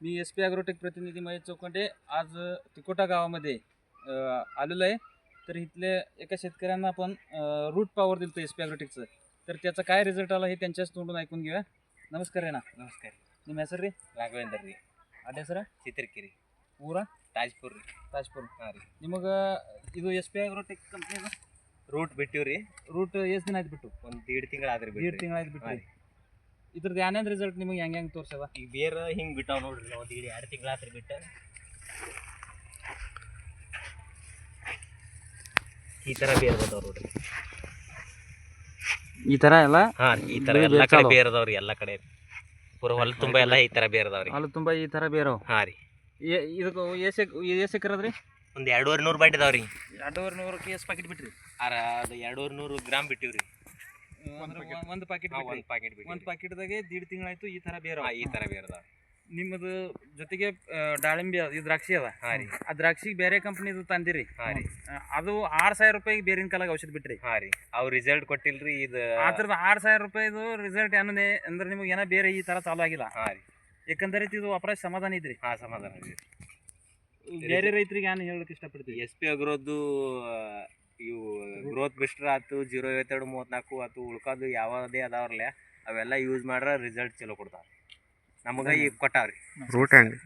मी SP agrotech प्रतिनिधी महेश चौकंडे आज तिकोटा गावामध्ये आलेलो आहे. तर इथले एका शेतकऱ्यांना आपण रूट पॉवर दिलं होतं SP ॲग्रोटेकचं. तर त्याचा काय रिझल्ट आला हे त्यांच्याच तोंडून ऐकून घेऊया. नमस्कार रे ना. ನಮಸ್ಕಾರ ನಿಮ್ಮ ಹೆಸರು ರೀ? ರಾಘವೇಂದ್ರ ರೀ ಅಡ್ಡ ಹೆಸರು ಚಿತ್ರಕಿರಿ ಊರ ತಾಜ್ಪುರ್ ರೀ ತಾಜ್ಪುರ್. ಹಾಂ ರೀ ನಿಮಗೆ ಇದು SP ॲಗ್ರೋಟೆಕ್ ಕಂಪ್ನಿದ ರೂಟ್ ಬಿಟ್ಟಿವಿ ರೀ ರೂಟ್ ಎಷ್ಟು ದಿನ ಆಯ್ತು ಬಿಟ್ಟು? ಒಂದು 1.5 ತಿಂಗಳು ಆದ್ರಿ ಎರಡು ತಿಂಗಳಾಯ್ತು ಬಿಟ್ಟು. ಇದ್ರದ್ದು ಏನೇನು ರಿಸಲ್ಟ್ ನಿಮಗೆ ಹೆಂಗೆ ತೋರ್ಸವ? ಈಗ ಬೇರೆ ಹಿಂಗೆ ಬಿಟ್ಟಾವ ನೋಡ್ರಿ ಒಂದು 2 ತಿಂಗಳು ಆತ್ರಿ ಬಿಟ್ಟು ಈ ಥರ ಬೇರೆ ಬರ್ತಾವ ನೋಡ್ರಿ. ಈ ಥರ ಎಲ್ಲ ಹಾಂ ಈ ಥರ ಎಲ್ಲ ಕಡೆ ಬೇರೆ ಅದಾವ್ರಿ. ಎಲ್ಲ ಕಡೆ ಪೂರ ಹೊಲ ತುಂಬ ಎಲ್ಲ ಈ ಥರ ಬೇರೆ ಅದಾವ್ರಿ. ಅಲ್ಲಿ ತುಂಬ ಈ ಥರ ಬೇರೆ. ಹಾಂ ರೀ ಇದಕ್ಕೆ ಎಷ್ಟು ಎಕರೆ ಅದ್ರಿ? ಒಂದು 2,200 ಬಾಟ್ ಇದಾವ್ರಿ. 2,200 ಎಷ್ಟು ಪ್ಯಾಕೆಟ್ ಬಿಟ್ರಿ? ಅದು 200 ಗ್ರಾಮ್ ಬಿಟ್ಟಿವಿ ರೀ. ಒಂದು ಪ್ಯಾಕೆಟ್ ಒಂದು ಪ್ಯಾಕೆಟ್ ಬಿಟ್ಟು ಒಂದು ಪ್ಯಾಕೆಟ್ದಾಗೆ 1.5 ತಿಂಗಳಾಯ್ತು. ಈ ಥರ ಬೇರೆ ಈ ಥರ ಬೇರೆ ಅದಾವ. ನಿಮ್ಮದು ಜೊತೆಗೆ ದಾಳಿಂಬೆ ಇದು ದ್ರಾಕ್ಷಿ ಅದ. ಹಾಂ ರೀ ಆ ದ್ರಾಕ್ಷಿಗೆ ಬೇರೆ ಕಂಪ್ನಿದು ತಂದಿರಿ. ಹಾಂ ರೀ ಅದು 6,000 ರೂಪಾಯಿಗೆ ಬೇರಿನ ಕಾಲಾಗ ಔಷಧ ಬಿಟ್ರಿ. ಹಾಂ ರೀ ಅವು ರಿಸಲ್ಟ್ ಕೊಟ್ಟಿಲ್ರಿ. ಇದು ಆ ಥರದ 6,000 ರೂಪಾಯಿದು ರಿಸಲ್ಟ್ ಏನಂದೆ ಅಂದ್ರೆ ನಿಮಗೆ ಏನೋ ಬೇರೆ ಈ ಥರ ಚಾಲು ಆಗಿಲ್ಲ. ಹಾಂ ರೀ ಯಾಕಂದ್ರೆ ಇದು ಅಪರಾಧ ಸಮಾಧಾನ ಇದ್ರಿ. ಹಾಂ ಸಮಾಧಾನ ರೀ. ಬೇರೆ ರೈತರಿಗೆ ಏನು ಹೇಳಕ್ಕೆ ಇಷ್ಟಪಡ್ತೀವಿ? SP ಅಗ್ರೋದು ಇವು ಗ್ರೋತ್ ಬಿಸ್ಟ್ರ ಆಯ್ತು 052 34 ಆಯ್ತು ಉಳ್ಕೋದು ಯಾವುದೇ ಅದಾವ್ರಲ್ಲ ಅವೆಲ್ಲ ಯೂಸ್ ಮಾಡ್ರೆ ರಿಸಲ್ಟ್ ಚಲೋ ಕೊಡ್ತಾವೆ. ನಮಗೆ ಈಗ ಕೊಟ್ಟಾವ್ರಿ ರೂಟ್ ಹೆಂಗೆ